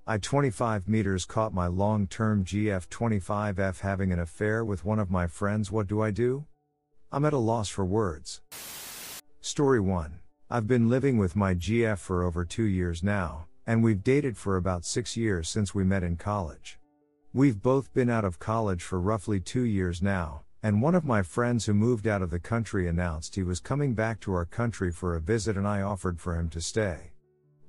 I 25 meters caught my long-term GF 25F having an affair with one of my friends. What do? I'm at a loss for words. Story 1. I've been living with my GF for over 2 years now, and we've dated for about 6 years since we met in college. We've both been out of college for roughly 2 years now, and one of my friends who moved out of the country announced he was coming back to our country for a visit, and I offered for him to stay.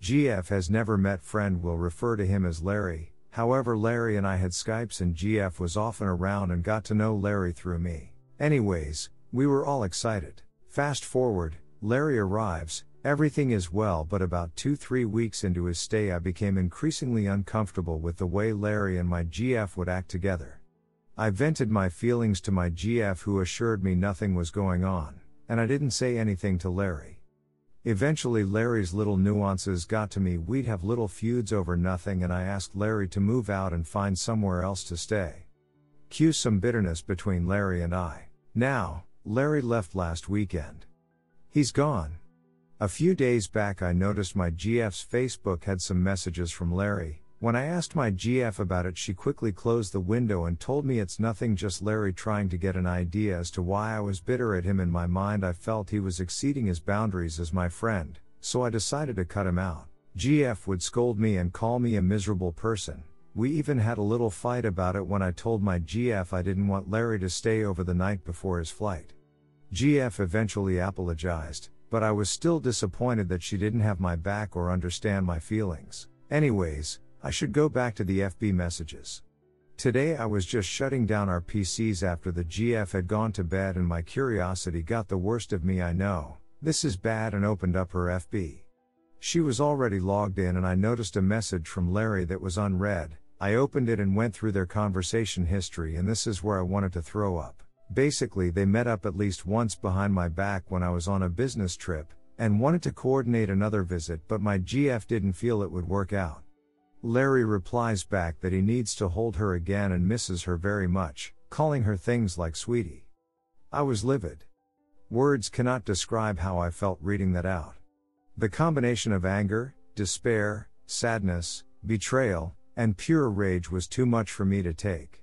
GF has never met friend, will refer to him as Larry. However, Larry and I had Skypes and GF was often around and got to know Larry through me. Anyways, we were all excited. Fast forward, Larry arrives, everything is well, but about 2-3 weeks into his stay I became increasingly uncomfortable with the way Larry and my GF would act together. I vented my feelings to my GF, who assured me nothing was going on, and I didn't say anything to Larry. Eventually Larry's little nuances got to me. We'd have little feuds over nothing, and I asked Larry to move out and find somewhere else to stay. Cue some bitterness between Larry and I. Now, Larry left last weekend. He's gone. A few days back I noticed my GF's Facebook had some messages from Larry. When I asked my GF about it, she quickly closed the window and told me it's nothing, just Larry trying to get an idea as to why I was bitter at him. In my mind I felt he was exceeding his boundaries as my friend, so I decided to cut him out. GF would scold me and call me a miserable person. We even had a little fight about it when I told my GF I didn't want Larry to stay over the night before his flight. GF eventually apologized, but I was still disappointed that she didn't have my back or understand my feelings. Anyways, I should go back to the FB messages. Today I was just shutting down our PCs after the GF had gone to bed, and my curiosity got the worst of me. I know this is bad, and opened up her FB. She was already logged in, and I noticed a message from Larry that was unread. I opened it and went through their conversation history, and this is where I wanted to throw up. Basically, they met up at least once behind my back when I was on a business trip, and wanted to coordinate another visit, but my GF didn't feel it would work out. Larry replies back that he needs to hold her again and misses her very much, calling her things like sweetie. I was livid. Words cannot describe how I felt reading that out. The combination of anger, despair, sadness, betrayal, and pure rage was too much for me to take.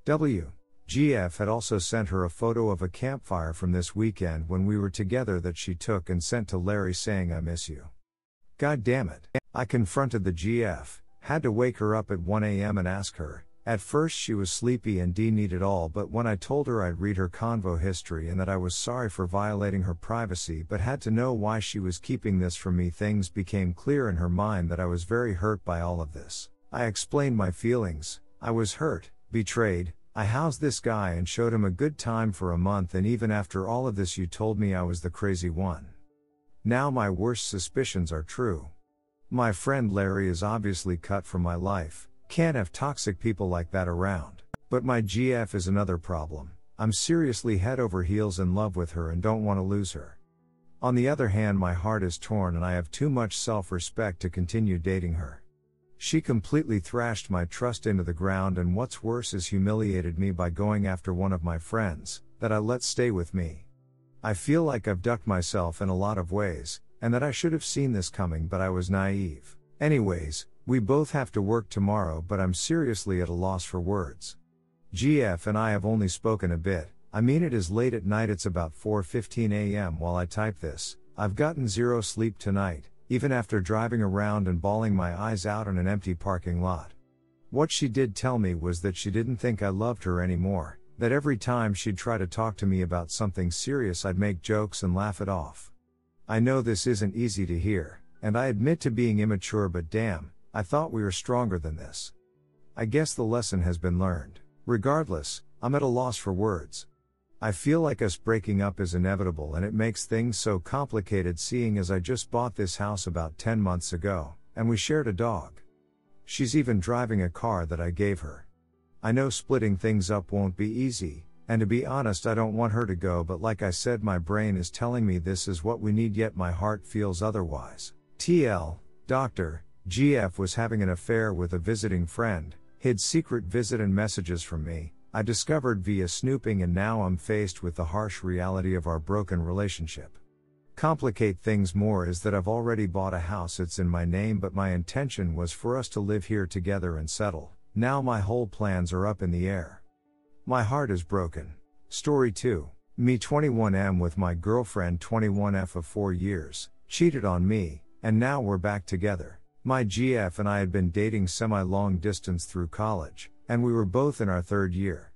GF had also sent her a photo of a campfire from this weekend when we were together that she took and sent to Larry saying, "I miss you." God damn it. I confronted the GF, had to wake her up at 1 a.m. and ask her. At first she was sleepy and didn't need it all, but when I told her I'd read her convo history and that I was sorry for violating her privacy but had to know why she was keeping this from me, things became clear in her mind that I was very hurt by all of this. I explained my feelings. I was hurt, betrayed. I housed this guy and showed him a good time for a month, and even after all of this you told me I was the crazy one. Now my worst suspicions are true. My friend Larry is obviously cut from my life. Can't have toxic people like that around. But my GF is another problem. I'm seriously head over heels in love with her and don't want to lose her. On the other hand, my heart is torn and I have too much self-respect to continue dating her. She completely thrashed my trust into the ground, and what's worse is humiliated me by going after one of my friends that I let stay with me. I feel like I've ducked myself in a lot of ways, and that I should have seen this coming, but I was naive. Anyways, we both have to work tomorrow, but I'm seriously at a loss for words. GF and I have only spoken a bit. I mean, it is late at night, it's about 4:15 a.m. while I type this. I've gotten zero sleep tonight, even after driving around and bawling my eyes out in an empty parking lot. What she did tell me was that she didn't think I loved her anymore, that every time she'd try to talk to me about something serious I'd make jokes and laugh it off. I know this isn't easy to hear, and I admit to being immature, but damn, I thought we were stronger than this. I guess the lesson has been learned. Regardless, I'm at a loss for words. I feel like us breaking up is inevitable, and it makes things so complicated seeing as I just bought this house about 10 months ago, and we shared a dog. She's even driving a car that I gave her. I know splitting things up won't be easy, and to be honest I don't want her to go, but like I said, my brain is telling me this is what we need, yet my heart feels otherwise. TL, Dr. GF was having an affair with a visiting friend, hid secret visit and messages from me. I discovered via snooping, and now I'm faced with the harsh reality of our broken relationship. complicate things more is that I've already bought a house, it's in my name, but my intention was for us to live here together and settle. Now my whole plans are up in the air. My heart is broken. Story 2. Me 21M with my girlfriend 21F of 4 years, cheated on me, and now we're back together. My GF and I had been dating semi-long distance through college, and we were both in our 3rd year.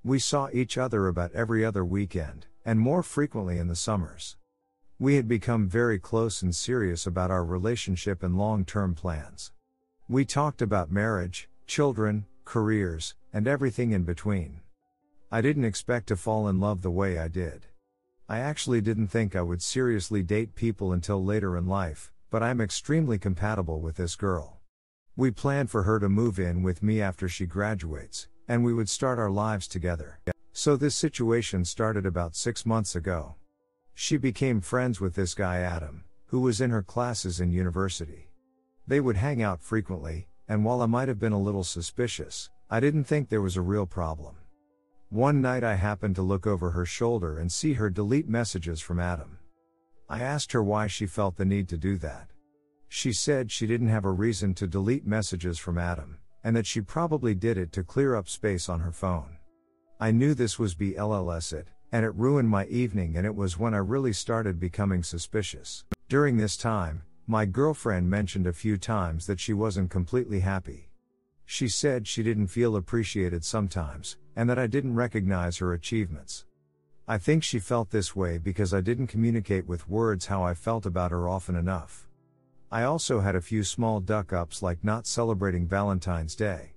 We saw each other about every other weekend, and more frequently in the summers. We had become very close and serious about our relationship and long-term plans. We talked about marriage, children, careers, and everything in between. I didn't expect to fall in love the way I did. I actually didn't think I would seriously date people until later in life, but I'm extremely compatible with this girl. We planned for her to move in with me after she graduates, and we would start our lives together. So this situation started about 6 months ago. She became friends with this guy Adam, who was in her classes in university. They would hang out frequently, and while I might have been a little suspicious, I didn't think there was a real problem. One night I happened to look over her shoulder and see her delete messages from Adam. I asked her why she felt the need to do that. She said she didn't have a reason to delete messages from Adam, and that she probably did it to clear up space on her phone. I knew this was BLLS it, and it ruined my evening, and it was when I really started becoming suspicious. During this time, my girlfriend mentioned a few times that she wasn't completely happy. She said she didn't feel appreciated sometimes, and that I didn't recognize her achievements. I think she felt this way because I didn't communicate with words how I felt about her often enough. I also had a few small duck-ups, like not celebrating Valentine's Day.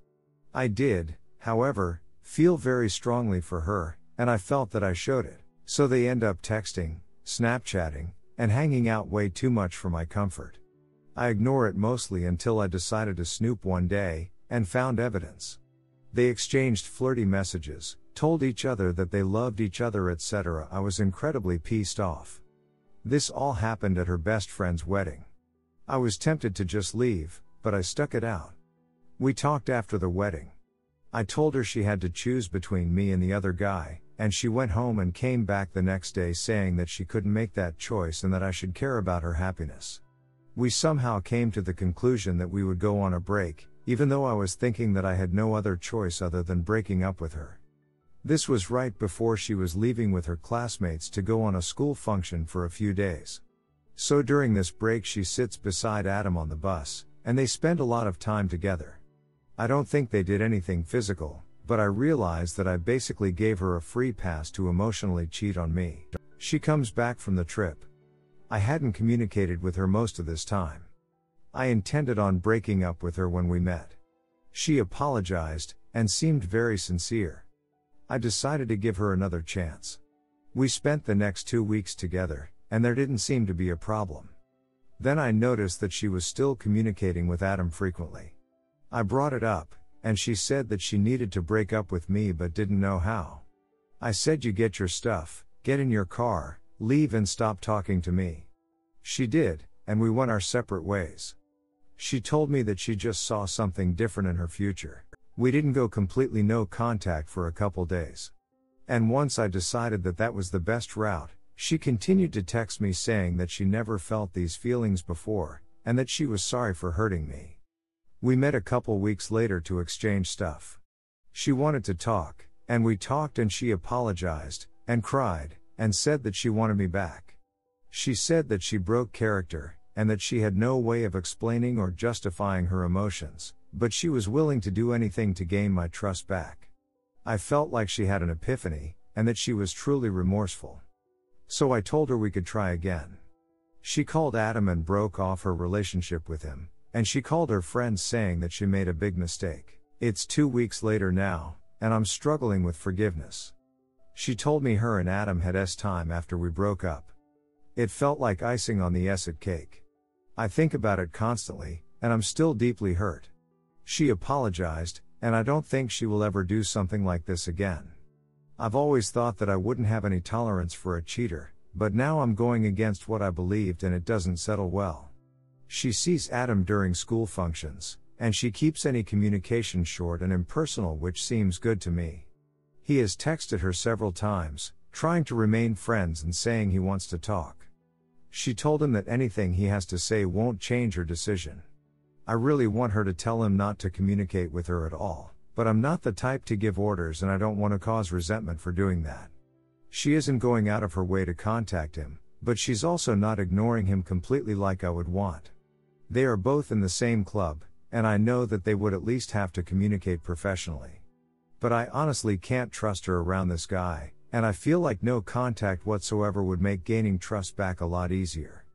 I did, however, feel very strongly for her, and I felt that I showed it. So they end up texting, Snapchatting, and hanging out way too much for my comfort. I ignore it mostly until I decided to snoop one day, and found evidence. They exchanged flirty messages, told each other that they loved each other, etc. I was incredibly pissed off. This all happened at her best friend's wedding. I was tempted to just leave, but I stuck it out. We talked after the wedding. I told her she had to choose between me and the other guy, and she went home and came back the next day saying that she couldn't make that choice and that I should care about her happiness. We somehow came to the conclusion that we would go on a break, even though I was thinking that I had no other choice other than breaking up with her. This was right before she was leaving with her classmates to go on a school function for a few days. So during this break she sits beside Adam on the bus, and they spend a lot of time together. I don't think they did anything physical, but I realized that I basically gave her a free pass to emotionally cheat on me. She comes back from the trip. I hadn't communicated with her most of this time. I intended on breaking up with her when we met. She apologized, and seemed very sincere. I decided to give her another chance. We spent the next 2 weeks together, and there didn't seem to be a problem. Then I noticed that she was still communicating with Adam frequently. I brought it up, and she said that she needed to break up with me but didn't know how. I said, you get your stuff, get in your car, leave and stop talking to me. She did, and we went our separate ways. She told me that she just saw something different in her future. We didn't go completely no contact for a couple days. And once I decided that that was the best route, she continued to text me saying that she never felt these feelings before, and that she was sorry for hurting me. We met a couple weeks later to exchange stuff. She wanted to talk, and we talked, and she apologized, and cried, and said that she wanted me back. She said that she broke character, and that she had no way of explaining or justifying her emotions, but she was willing to do anything to gain my trust back. I felt like she had an epiphany, and that she was truly remorseful. So I told her we could try again. She called Adam and broke off her relationship with him, and she called her friends saying that she made a big mistake. It's 2 weeks later now, and I'm struggling with forgiveness. She told me her and Adam had time after we broke up. It felt like icing on the cake. I think about it constantly, and I'm still deeply hurt. She apologized, and I don't think she will ever do something like this again. I've always thought that I wouldn't have any tolerance for a cheater, but now I'm going against what I believed, and it doesn't settle well. She sees Adam during school functions, and she keeps any communication short and impersonal, which seems good to me. He has texted her several times, trying to remain friends and saying he wants to talk. She told him that anything he has to say won't change her decision. I really want her to tell him not to communicate with her at all, but I'm not the type to give orders and I don't want to cause resentment for doing that. She isn't going out of her way to contact him, but she's also not ignoring him completely like I would want. They are both in the same club, and I know that they would at least have to communicate professionally. But I honestly can't trust her around this guy, and I feel like no contact whatsoever would make gaining trust back a lot easier.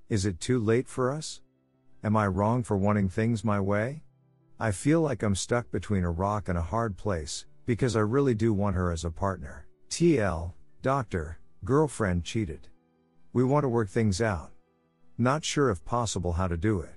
Is it too late for us? Am I wrong for wanting things my way? I feel like I'm stuck between a rock and a hard place, because I really do want her as a partner. TL, doctor, girlfriend cheated. We want to work things out. Not sure if possible how to do it.